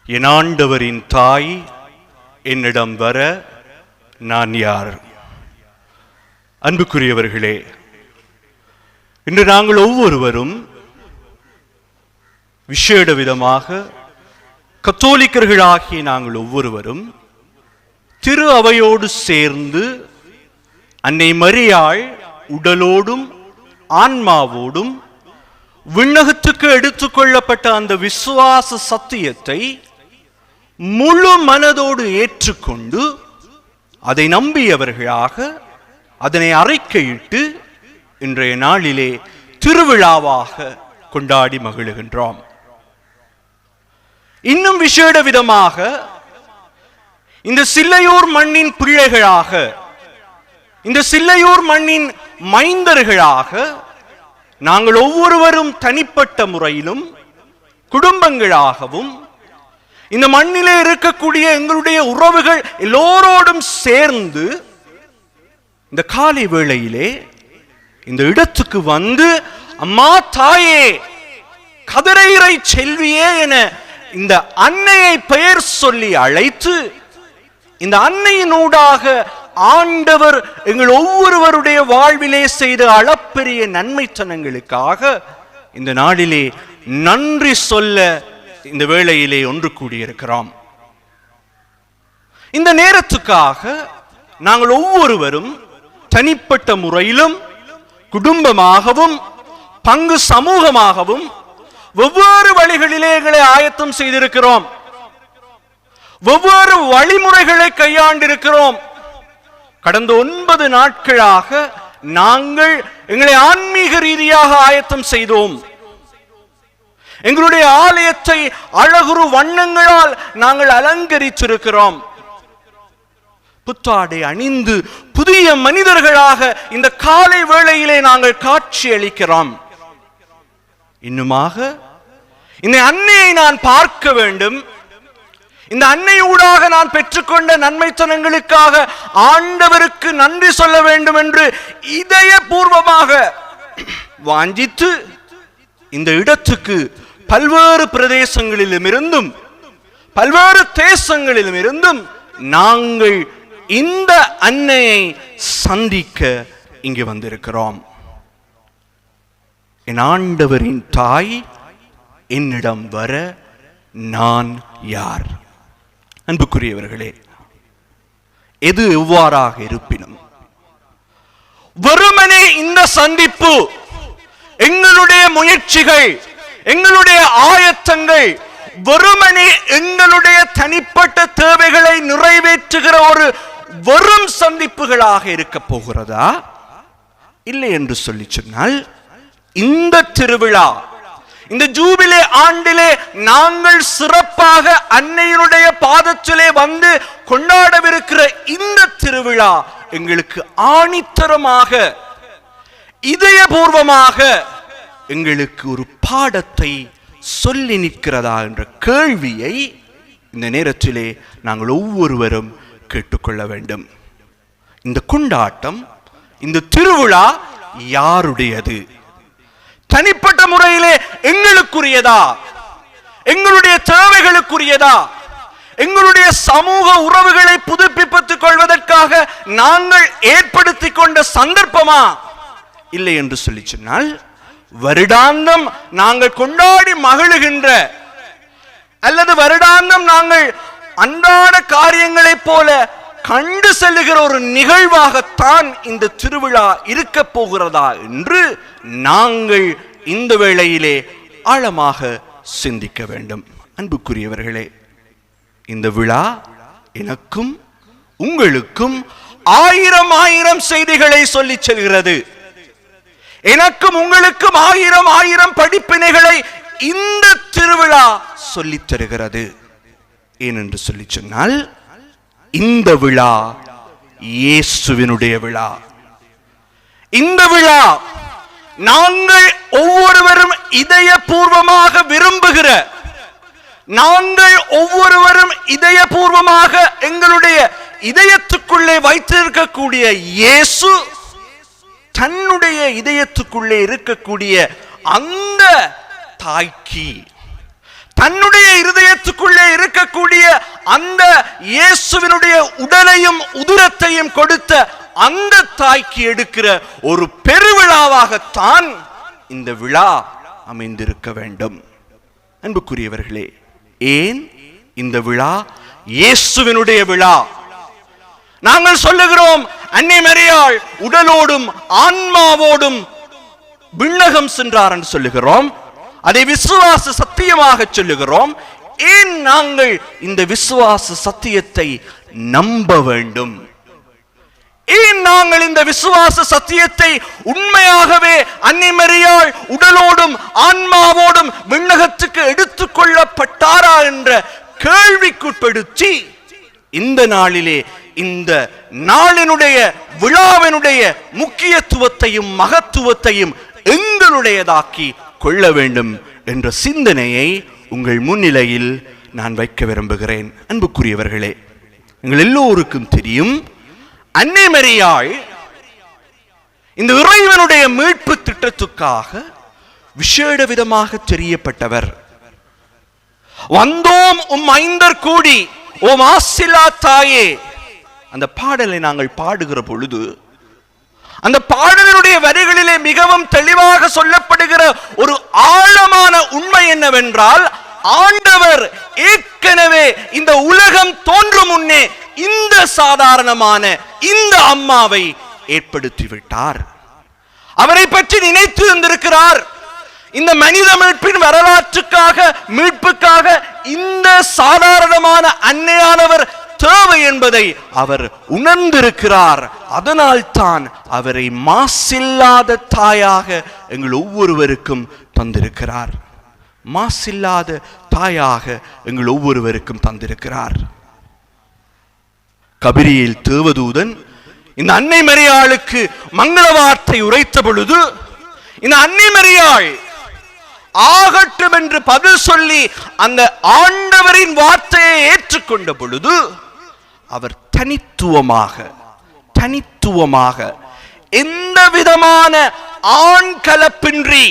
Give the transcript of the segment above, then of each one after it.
என் ஆண்டவரின் தாய் என்னிடம் வர நான் யார்? அன்புக்குரியவர்களே, இன்று நாங்கள் ஒவ்வொருவரும் விசேட விதமாக கத்தோலிக்கர்களாகிய நாங்கள் ஒவ்வொருவரும் திரு அவையோடு சேர்ந்து அன்னை மரியாள் உடலோடும் ஆன்மாவோடும் விண்ணகத்துக்கு எடுத்துக்கொள்ளப்பட்ட அந்த விசுவாச சத்தியத்தை முழு மனதோடு ஏற்றுக்கொண்டு அதை நம்பியவர்களாக அதனை அறிக்கையிட்டு இன்றைய நாளிலே திருவிழாவாக கொண்டாடி மகிழ்கின்றோம். இன்னும் விசேட விதமாக இந்த சில்லையூர் மண்ணின் பிள்ளைகளாக, இந்த சில்லையூர் மண்ணின் மைந்தர்களாக நாங்கள் ஒவ்வொருவரும் தனிப்பட்ட முறையிலும் குடும்பங்களாகவும் இந்த மண்ணிலே இருக்கக்கூடிய எங்களுடைய உறவுகள் எல்லோரோடும் சேர்ந்து இந்த காலை வேளையிலே இந்த இடத்துக்கு வந்து, அம்மா தாயே, கதிரையரை செல்வியே என இந்த அன்னையை பெயர் சொல்லி அழைத்து, இந்த அன்னையினூடாக ஆண்டவர் எங்கள் ஒவ்வொருவருடைய வாழ்விலே செய்த அளப்பெரிய நன்மைத்தனங்களுக்காக இந்த நாளிலே நன்றி சொல்ல இந்த வேளையிலே ஒன்று கூடியிருக்கிறோம். இந்த நேரத்துக்காக நாங்கள் ஒவ்வொருவரும் தனிப்பட்ட முறையிலும் குடும்பமாகவும் பங்கு சமூகமாகவும் வெவ்வேறு வழிகளிலே எங்களை ஆயத்தம் செய்திருக்கிறோம். வெவ்வேறு வழிமுறைகளை கையாண்டிருக்கிறோம். கடந்த 9 நாட்களாக நாங்கள் எங்களை ஆன்மீக ரீதியாக ஆயத்தம் செய்தோம். எங்களுடைய ஆலயத்தை அழகுறு வண்ணங்களால் நாங்கள் அலங்கரித்திருக்கிறோம். புத்தாடை அணிந்து புதிய மனிதர்களாக இந்த காலை வேளையிலே நாங்கள் காட்சி அளிக்கிறோம். இன்னுமாக இந்த அன்னையை நான் பார்க்க வேண்டும், இந்த அன்னையூடாக நான் பெற்றுக்கொண்ட நன்மைத்தனங்களுக்காக ஆண்டவருக்கு நன்றி சொல்ல வேண்டும் என்று இதயபூர்வமாக வாஞ்சித்து இந்த இடத்துக்கு பல்வேறு பிரதேசங்களிலும் இருந்தும் பல்வேறு தேசங்களிலும் இருந்தும் நாங்கள் இந்த அன்னையை சந்திக்க இங்கு வந்திருக்கிறோம். என் ஆண்டவரின் தாய் என்னிடம் வர நான் யார்? அன்புக்குரியவர்களே, எது எவ்வாறாக இருப்பினும் வெறுமனே இந்த சந்திப்பு எங்களுடைய முயற்சிகள், எங்களுடைய ஆயத்தங்கள் வெறுமனே எங்களுடைய தனிப்பட்ட தேவைகளை நிறைவேற்றுகிற ஒரு வெறும் சந்திப்புகளாக இருக்க போகிறதா? இல்லை என்று சொல்லி சொன்னால், இந்த திருவிழா, இந்த ஜூபிலே ஆண்டிலே நாங்கள் சிறப்பாக அன்னையினுடைய பாதத்திலே வந்து கொண்டாடவிருக்கிற இந்த திருவிழா எங்களுக்கு ஆணித்தரமாக, இதயபூர்வமாக எங்களுக்கு ஒரு பாடத்தை சொல்லி நிற்கிறதா என்ற கேள்வியை இந்த நேரத்திலே நாங்கள் ஒவ்வொருவரும் கேட்டுக்கொள்ள வேண்டும். இந்த கொண்டாட்டம், இந்த திருவிழா யாருடையது? தனிப்பட்ட முறையிலே எங்களுக்குரியதா? எங்களுடைய தேவைகளுக்குரியதா? எங்களுடைய சமூக உறவுகளை புதுப்பித்துக் கொள்வதற்காக நாங்கள் ஏற்படுத்திக் கொண்ட சந்தர்ப்பமா? இல்லை என்று சொல்லி சொன்னால், வருடாந்தம் நாங்கள் கொண்டாடி மகிழுகின்ற அல்லது வருடாந்தம் நாங்கள் அன்றாட காரியங்களைப் போல கண்டு செல்லுகிற ஒரு நிகழ்வாகத்தான் இந்த திருவிழா இருக்க போகிறதா என்று நாங்கள் இந்த வேளையிலே ஆழமாக சிந்திக்க வேண்டும். அன்புக்குரியவர்களே, இந்த விழா எனக்கும் உங்களுக்கும் ஆயிரம் செய்திகளை சொல்லி செல்கிறது. எனக்கும் உங்களுக்கும் ஆயிரம் படிப்பினைகளை இந்த திருவிழா சொல்லித் தருகிறது. ஏனென்று சொல்லி சொன்னால், இந்த விழா இயேசுவினுடைய விழா. இந்த விழா நாங்கள் ஒவ்வொருவரும் இதயபூர்வமாக விரும்புகிற, நாங்கள் ஒவ்வொருவரும் இதயபூர்வமாக எங்களுடைய இதயத்துக்குள்ளே வைத்திருக்கக்கூடிய இயேசு தன்னுடைய இதயத்துக்குள்ளே இருக்கக்கூடிய அந்த தாய்க்கு, தன்னுடைய இதயத்துக்குள்ளே வயிற்றுக்குள்ளே இருக்கக்கூடிய அந்த இயேசுவினுடைய உடலையும் உதிரத்தையும் கொடுத்த அந்த தாய்க்கு எடுக்கிற ஒரு பெருவிழாவாகத்தான் இந்த விழா அமைந்திருக்க வேண்டும். அன்புக்குரியவர்களே, ஏன் இந்த விழா இயேசுவினுடைய விழா? நாங்கள் சொல்லுகிறோம், அன்னை மரியாள் உடலோடும் ஆன்மாவோடும் விண்ணகம் சென்றார் என்று சொல்லுகிறோம். அதை விசுவாச சத்தியமாக சொல்லுகிறோம். ஏன் நாங்கள் இந்த விசுவாச சத்தியத்தை நம்ப வேண்டும்? ஏன் நாங்கள் இந்த விசுவாச சத்தியத்தை உண்மையாகவே அன்னை மரியாள் உடலோடும் ஆன்மாவோடும் விண்ணகத்துக்கு எடுத்துக் கொள்ளப்பட்டாரா என்ற கேள்விக்குட்படுத்தி இந்த நாளிலே இந்த நாளினுடைய விழாவினுடைய முக்கியத்துவத்தையும் மகத்துவத்தையும் எங்களுடையதாக்கி கொள்ள வேண்டும் என்ற சிந்தனையை உங்கள் முன்னிலையில் நான் வைக்க விரும்புகிறேன். அன்புக்குரியவர்களே, எங்கள் எல்லோருக்கும் தெரியும், அன்னை மரியாள் இந்த இறைவனுடைய மீட்பு திட்டத்துக்காக விசேட விதமாக தெரியப்பட்டவர். வந்தோம் மைந்தர் கூடி ஓம் ஆசிலா தாயே, அந்த பாடலை நாங்கள் பாடுகிற பொழுது அந்த பாடலினுடைய வரிகளிலே மிகவும் தெளிவாக சொல்லப்படுகிற ஒரு ஆழமான உண்மை என்னவென்றால், ஆண்டவர் ஏற்கனவே இந்த உலகம் தோன்றும் முன்னே இந்த சாதாரணமான இந்த அம்மாவை ஏற்படுத்திவிட்டார். அவரை பற்றி நினைத்து இருந்திருக்கிறார். இந்த மனித மீட்பின் வரலாற்றுக்காக மீட்புக்காக இந்த சாதாரணமான அன்னையானவர் தேவை என்பதை அவர் உணர்ந்திருக்கிறார். அதனால் தான் அவரை மாசில்லாத தாயாக எங்கள் ஒவ்வொருவருக்கும் தந்திருக்கிறார். மாசில்லாத தாயாக எங்கள் ஒவ்வொருவருக்கும் தந்திருக்கிறார். கபிரியேல் தேவதூதன் இந்த அன்னை மரியாளுக்கு மங்கள வார்த்தை உரைத்த பொழுது, இந்த அன்னை மரியாள் ஆகட்டும் என்று பதில் சொல்லி அந்த ஆண்டவரின் வார்த்தையை ஏற்றுக்கொண்ட பொழுது, அவர் தனித்துவமாக எந்த விதமான ஆண் கலப்பின்றி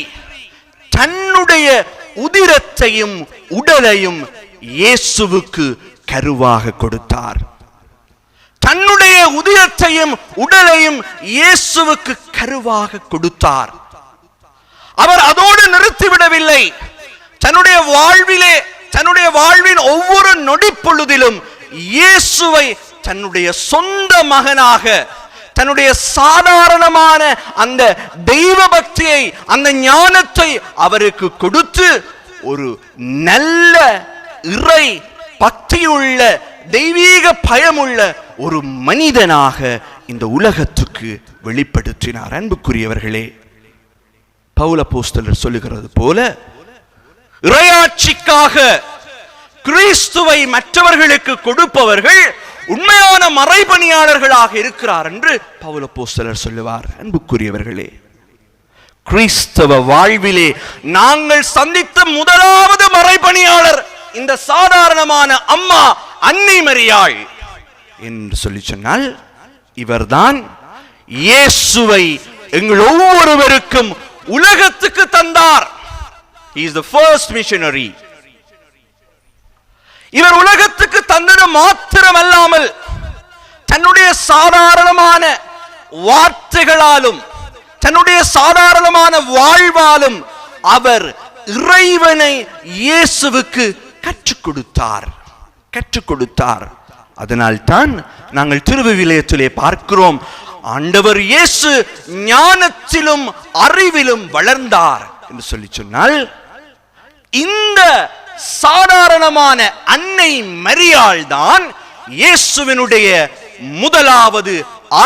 தன்னுடைய உதிரத்தையும் உடலையும் இயேசுவுக்கு கருவாக கொடுத்தார். தன்னுடைய உதிரத்தையும் உடலையும் இயேசுவுக்கு கருவாக கொடுத்தார். அவர் அதோடு நிறுத்திவிடவில்லை. தன்னுடைய வாழ்வின் ஒவ்வொரு நொடி பொழுதிலும் இயேசுவை தன்னுடைய சொந்த மகனாக, தன்னுடைய சாதாரணமான அந்த தெய்வ பக்தியை, அந்த ஞானத்தை அவருக்கு கொடுத்து ஒரு நல்ல இறை பக்தியுள்ள தெய்வீக பயமுள்ள ஒரு மனிதனாக இந்த உலகத்துக்கு வெளிப்படுத்தினார். அன்புக்குரியவர்களே, பவுல் அப்போஸ்தலர் சொல்லுகிறது போல, இறையாட்சிக்காக கிறிஸ்துவை மற்றவர்களுக்கு கொடுப்பவர்கள் உண்மையான மறைபணியாளர்களாக இருக்கிறார் என்று பவுல் அப்போஸ்தலர் சொல்லுவார். அன்புக்குரியவர்களே, கிறிஸ்தவ வாழ்விலே நாங்கள் சந்தித்த முதலாவது மறைபணியாளர் இந்த சாதாரணமான அம்மா அன்னை மரியாள் என்று சொல்லி சொன்னால், இவர்தான் இயேசுவை எங்கள் ஒவ்வொருவருக்கும் உலகத்துக்கு தந்தார். He is the first missionary. இவர் உலகத்துக்கு தந்தது மாத்திரமல்லாமல் தன்னுடைய சாதாரணமான வார்த்தைகளாலும் தன்னுடைய சாதாரணமான வாழ்வாலும் அவர் இறைவனை இயேசுவுக்கு கற்றுக் கொடுத்தார். அதனால் தான் நாங்கள் திருவிவிலியத்திலே பார்க்கிறோம், ஆண்டவர் இயேசு ஞானத்திலும் அறிவிலும் வளர்ந்தார் என்று சொல்லி சொன்னால், இந்த சாதாரணமான அன்னை மரியாள் தான் இயேசுவினுடைய முதலாவது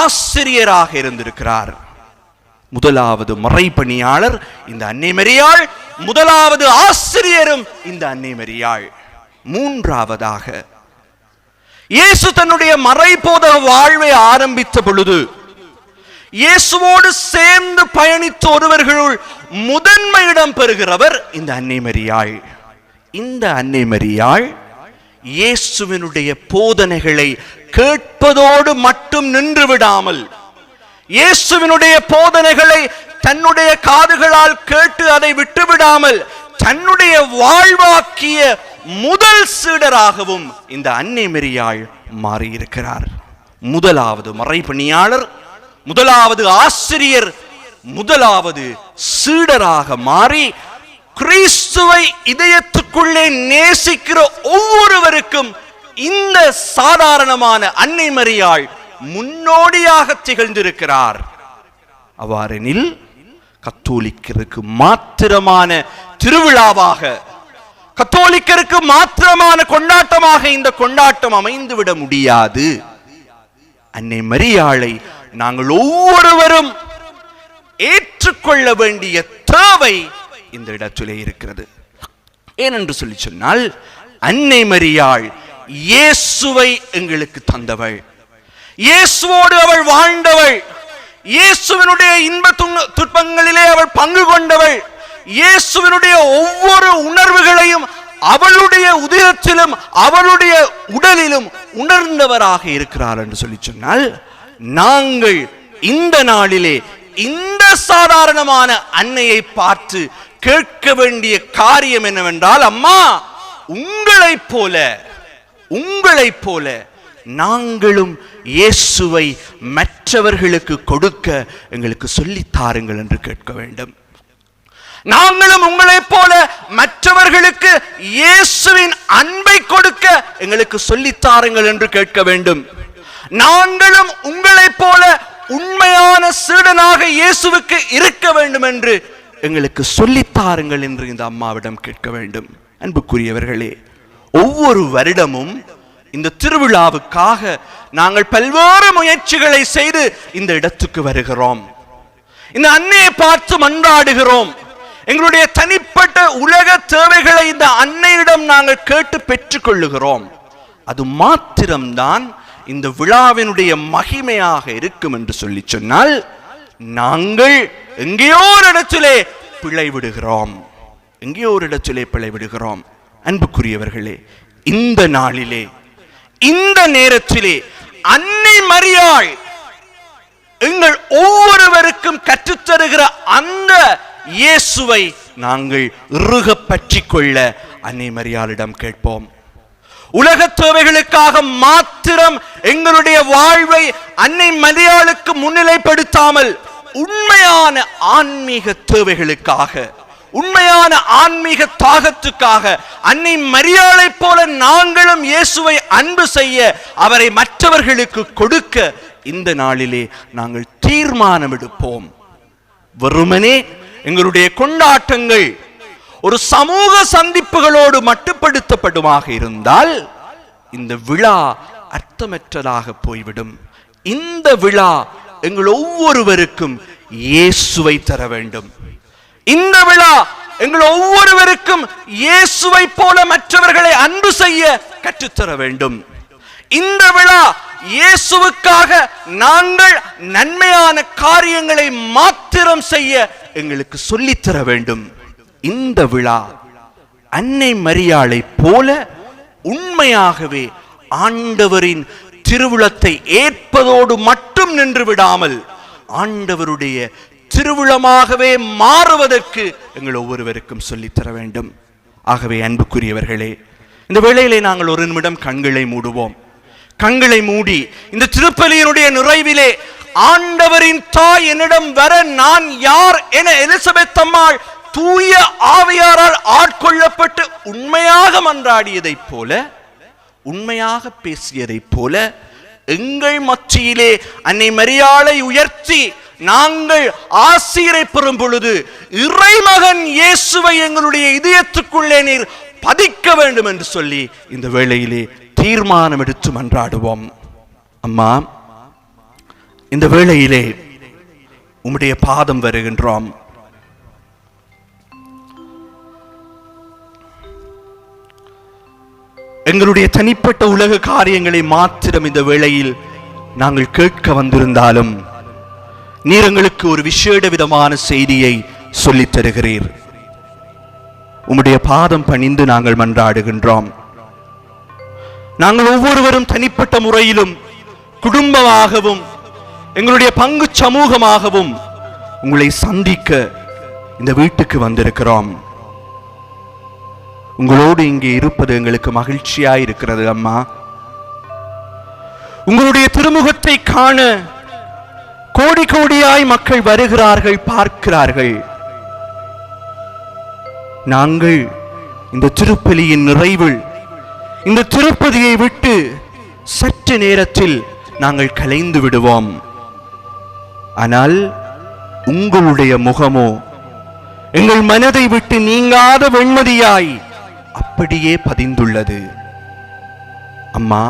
ஆசிரியராக இருந்திருக்கிறார். முதலாவது மறைபணியாளர் இந்த அன்னை மரியாள், முதலாவது ஆசிரியரும் இந்த அன்னை மரியாள். மூன்றாவதாக, இயேசு தன்னுடைய மறைபோதக வாழ்வை ஆரம்பித்த பொழுது இயேசுவோடு சேர்ந்து பயணித்த ஒருவர்களுள் முதன்மையிடம் பெறுகிறவர் இந்த அன்னை மரியாள். இந்த அன்னை மரியாள் இயேசுவினுடைய போதனைகளை கேட்பதோடு மட்டும் நின்று விடாமல், இயேசுவினுடைய போதனைகளை தன்னுடைய காதுகளால் கேட்டு அதை விட்டுவிடாமல், தன்னுடைய வாழ்வாக்கிய முதல் சீடராகவும் இந்த அன்னை மரியாள் மாறியிருக்கிறார். முதலாவது மறைபணியாளர், முதலாவது ஆசிரியர், முதலாவது சீடராக மாறி கிறிஸ்துவை இதயத்துக்குள்ளே நேசிக்கிற ஒவ்வொருவருக்கும் இந்த சாதாரணமான அன்னை மரியாள் முன்னோடியாக திகழ்ந்திருக்கிறார். அவ்வாறெனில் கத்தோலிக்கருக்கு மாத்திரமான திருவிழாவாக, கத்தோலிக்கருக்கு மாத்திரமான கொண்டாட்டமாக இந்த கொண்டாட்டம் அமைந்துவிட முடியாது. அன்னை மரியாளை நாங்கள் ஒவ்வொருவரும் ஏற்றுக்கொள்ள வேண்டிய தேவை இந்த இடத்திலே இருக்கிறது. ஏனென்று சொல்லி சொன்னால், அன்னை மரியாள் இயேசுவை எங்களுக்கு தந்தவள், இயேசுவோடு அவள் வாழ்ந்தவள், இயேசுவினுடைய இன்ப துன்பங்களிலே அவள் பங்கு கொண்டவள், இயேசுவினுடைய ஒவ்வொரு உணர்வுகளையும் அவளுடைய உதயத்திலும் அவளுடைய உடலிலும் உணர்ந்தவராக இருக்கிறார் என்று சொல்லி சொன்னால், நாங்கள் இந்த நாளிலே இந்த சாதாரணமான அன்னையை பார்த்து கேட்க வேண்டிய காரியம் என்னவென்றால், அம்மா உங்களைப் போல நாங்களும் இயேசுவை மற்றவர்களுக்கு கொடுக்க எங்களுக்கு சொல்லித்தாருங்கள் என்று கேட்க வேண்டும். நாங்களும் உங்களைப் போல மற்றவர்களுக்கு இயேசுவின் அன்பை கொடுக்க எங்களுக்கு சொல்லித்தாருங்கள் என்று கேட்க வேண்டும். நாங்களும் உங்களைப் போல உண்மையான சீடனாக இயேசுவுக்கு இருக்க வேண்டும் என்று எங்களுக்கு சொல்லித்தாருங்கள் என்று இந்த அம்மாவிடம் கேட்க வேண்டும். அன்புக்குரியவர்களே, ஒவ்வொரு வருடமும் இந்த திருவிழாவுக்காக நாங்கள் பல்வேறு முயற்சிகளை செய்து இந்த இடத்துக்கு வருகிறோம். இந்த அன்னையை பார்த்து மன்றாடுகிறோம். எங்களுடைய தனிப்பட்ட உலக தேவைகளை இந்த அன்னையிடம் நாங்கள் கேட்டு பெற்றுக் கொள்ளுகிறோம். அது மாத்திரம்தான் இந்த விழாவினுடைய மகிமையாக இருக்கும் என்று சொல்லி சொன்னால், நாங்கள் எங்கேயோ ஒரு இடத்திலே பிழை விடுகிறோம். அன்புக்குரியவர்களே, இந்த நாளிலே, இந்த நேரத்திலே அன்னை மரியாள் எங்கள் ஒவ்வொருவருக்கும் கற்றுத்தருகிற அந்த இயேசுவை நாங்கள் இறுக பற்றிக் கொள்ள அன்னை மரியாளிடம் கேட்போம். உலக தேவைகளுக்காக மாத்திரம் எங்களுடைய வாழ்வை அன்னை மரியாளுக்கு முன்னிலைப்படுத்தாமல், உண்மையான ஆன்மீக தேவைகளுக்காக, உண்மையான ஆன்மீக தாகத்துக்காக அன்னை மரியாளை போல நாங்களும் இயேசுவை அன்பு செய்ய, அவரை மற்றவர்களுக்கு கொடுக்க இந்த நாளிலே நாங்கள் தீர்மானம் எடுப்போம். வெறுமனே எங்களுடைய கொண்டாட்டங்கள் ஒரு சமூக சந்திப்புகளோடு மட்டுப்படுத்தப்படுமாக இருந்தால் இந்த விழா அர்த்தமற்றதாக போய்விடும். இந்த விழா எங்கள் ஒவ்வொருவருக்கும் இயேசுவை தர வேண்டும். இந்த விழா எங்கள் ஒவ்வொருவருக்கும் இயேசுவை போல மற்றவர்களை அன்பு செய்ய கற்றுத்தர வேண்டும். இந்த விழா இயேசுவுக்காக நாங்கள் நன்மையான காரியங்களை மாத்திரம் செய்ய எங்களுக்கு சொல்லித்தர வேண்டும். இந்த விழா அன்னை மரியாளை போல உண்மையாகவே ஆண்டவரின் திருவிழத்தை ஏற்பதோடு மட்டும் நின்று விடாமல், ஆண்டவருடைய திருவிழமாகவே மாறுவதற்கு எங்கள் ஒவ்வொருவருக்கும் சொல்லித்தர வேண்டும். ஆகவே அன்புக்குரியவர்களே, இந்த வேளையிலே நாங்கள் ஒரு நிமிடம் கண்களை மூடுவோம். கண்களை மூடி இந்த திருப்பலியினுடைய நிறைவிலே, ஆண்டவரின் தாய் என்னிடம் வர நான் யார் என எலிசபெத் அம்மாள் தூய ஆவியாரால் ஆட்கொள்ளப்பட்டு உண்மையாக மன்றாடியதைப் போல, உண்மையாக பேசியதைப் போல, எங்கள் மத்தியிலே அன்னை மரியாளை உயர்த்தி நாங்கள் ஆசீரை பெறும் பொழுது, இறைமகன் இயேசுவை எங்களுடைய இதயத்துக்குள்ளே நீர் பதிக்க வேண்டும் என்று சொல்லி இந்த வேளையிலே தீர்மானம் எடுத்து மன்றாடுவோம். அம்மா, இந்த வேளையிலே உம்முடைய பாதம் வருகின்றோம். எங்களுடைய தனிப்பட்ட உலக காரியங்களை மாத்திரம் இந்த வேளையில் நாங்கள் கேட்க வந்திருந்தாலும், நீர் எங்களுக்கு ஒரு விசேட விதமான செய்தியை சொல்லித் தருகிறீர். உம்முடைய பாதம் பணிந்து நாங்கள் மன்றாடுகின்றோம். நாங்கள் ஒவ்வொருவரும் தனிப்பட்ட முறையிலும், குடும்பமாகவும், எங்களுடைய பங்கு சமூகமாகவும் உங்களை சந்திக்க இந்த வீட்டுக்கு வந்திருக்கிறோம். உங்களோடு இங்கே இருப்பது எங்களுக்கு மகிழ்ச்சியாய் இருக்கிறது அம்மா. உங்களுடைய திருமுகத்தை காண கோடி கோடியாய் மக்கள் வருகிறார்கள், பார்க்கிறார்கள். நாங்கள் இந்த திருப்பலியின் நிறைவில் இந்த திருப்பதியை விட்டு சற்று நேரத்தில் நாங்கள் கலைந்து விடுவோம். ஆனால் உங்களுடைய முகமோ எங்கள் மனதை விட்டு நீங்காத வெண்மதியாய் அப்படியே பதிந்துள்ளது. அம்மா,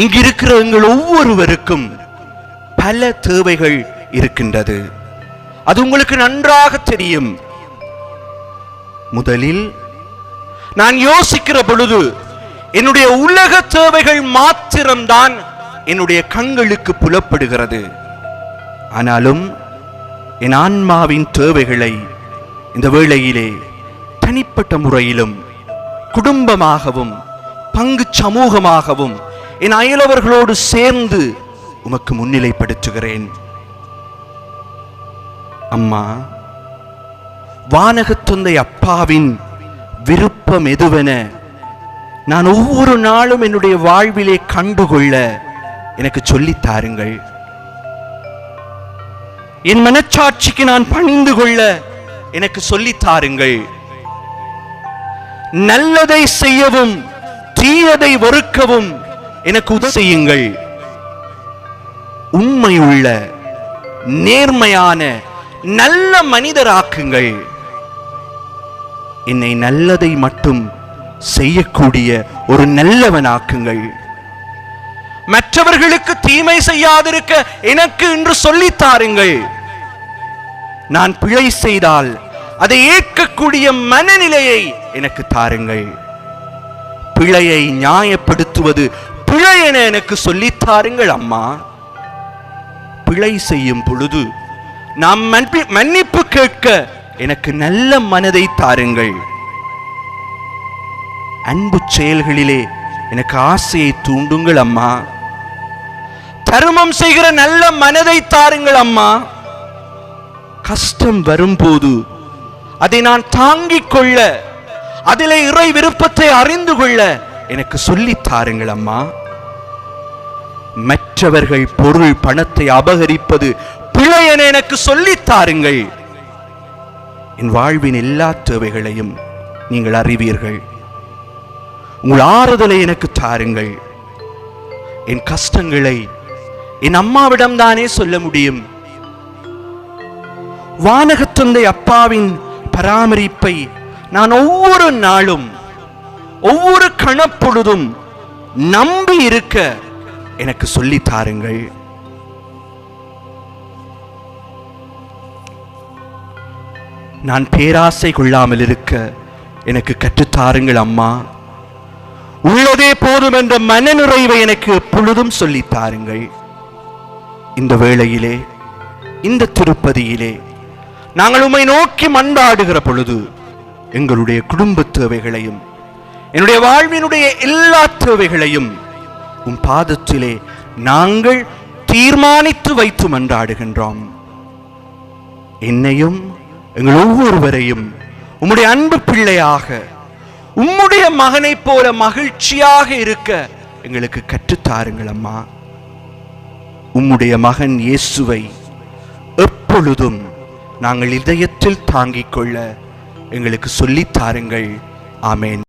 இங்கிருக்கிற எங்கள் ஒவ்வொருவருக்கும் பல தேவைகள் இருக்கின்றது. அது உங்களுக்கு நன்றாக தெரியும். முதலில் நான் யோசிக்கிற பொழுது என்னுடைய உலக தேவைகள் மாத்திரம்தான் என்னுடைய கண்களுக்கு புலப்படுகிறது. ஆனாலும் என் ஆன்மாவின் தேவைகளை இந்த வேளையிலே தனிப்பட்ட முறையிலும் குடும்பமாகவும் பங்கு சமூகமாகவும் என் அயலவர்களோடு சேர்ந்து உமக்கு முன்னிலைப்படுத்துகிறேன். அம்மா, வானகத்தந்தை அப்பாவின் விருப்பம் எதுவென நான் ஒவ்வொரு நாளும் என்னுடைய வாழ்விலே கண்டுகொள்ள எனக்கு சொல்லித்தாருங்கள். என் மனச்சாட்சிக்கு நான் பணிந்து கொள்ள எனக்கு சொல்லித்தாருங்கள். நல்லதை செய்யவும் தீயதை வெறுக்கவும் எனக்கு உதவி செய்யுங்கள். உண்மையுள்ள நேர்மையான நல்ல மனிதராக்குங்கள். என்னை நல்லதை மட்டும் செய்யக்கூடிய ஒரு நல்லவனாக்குங்கள். மற்றவர்களுக்கு தீமை செய்யாதிருக்க எனக்கு என்று சொல்லித்தாருங்கள். நான் பிழை செய்தால் அதை ஏற்கக்கூடிய மனநிலையை எனக்கு தாருங்கள். பிழையை நியாயப்படுத்துவது பிழை என எனக்கு சொல்லித்தாருங்கள். அம்மா, பிழை செய்யும் பொழுது நாம் மன்னிப்பு கேட்க எனக்கு நல்ல மனதை தாருங்கள். அன்பு செயல்களிலே எனக்கு ஆசையை தூண்டுங்கள் அம்மா. தர்மம் செய்கிற நல்ல மனதை தாருங்கள் அம்மா. கஷ்டம் வரும்போது அதை நான் தாங்கிக் கொள்ள, அதிலே இறை விருப்பத்தை அறிந்து கொள்ள எனக்கு சொல்லித் தாருங்கள் அம்மா. மற்றவர்கள் பொருள் பணத்தை அபகரிப்பது பிழை என எனக்கு சொல்லித் தாருங்கள். என் வாழ்வின் எல்லா தேவைகளையும் நீங்கள் அறிவீர்கள். உங்கள் ஆறுதலை எனக்கு தாருங்கள். என் கஷ்டங்களை என் அம்மாவிடம் தானே சொல்ல முடியும். வானகத்தந்தை அப்பாவின் பராமரிப்பை நான் ஒவ்வொரு நாளும் ஒவ்வொரு கணப்பொழுதும் நம்பி இருக்க எனக்கு சொல்லி தாருங்கள். நான் பேராசை கொள்ளாமல் இருக்க எனக்கு கற்றுத்தாருங்கள் அம்மா. உள்ளதே போதும் என்ற மனநிறைவை எனக்கு எப்பொழுதும் சொல்லித் தாருங்கள். இந்த வேளையிலே, இந்த திருப்பதியிலே நாங்கள் உம்மை நோக்கி மன்றாடுகிற பொழுது எங்களுடைய குடும்ப தேவைகளையும் என்னுடைய வாழ்வினுடைய எல்லா தேவைகளையும் உம் பாதத்திலே நாங்கள் தீர்மானித்து வைத்து மன்றாடுகின்றோம். என்னையும் எங்கள் ஒவ்வொருவரையும் உம்முடைய அன்பு பிள்ளையாக, உம்முடைய மகனைப் போல மகிழ்ச்சியாக இருக்க எங்களுக்கு கற்றுத்தாருங்கள் அம்மா. உம்முடைய மகன் இயேசுவை எப்பொழுதும் நாங்கள் இதயத்தில் தாங்கிக் கொள்ள எங்களுக்கு சொல்லித் தாருங்கள். ஆமென்.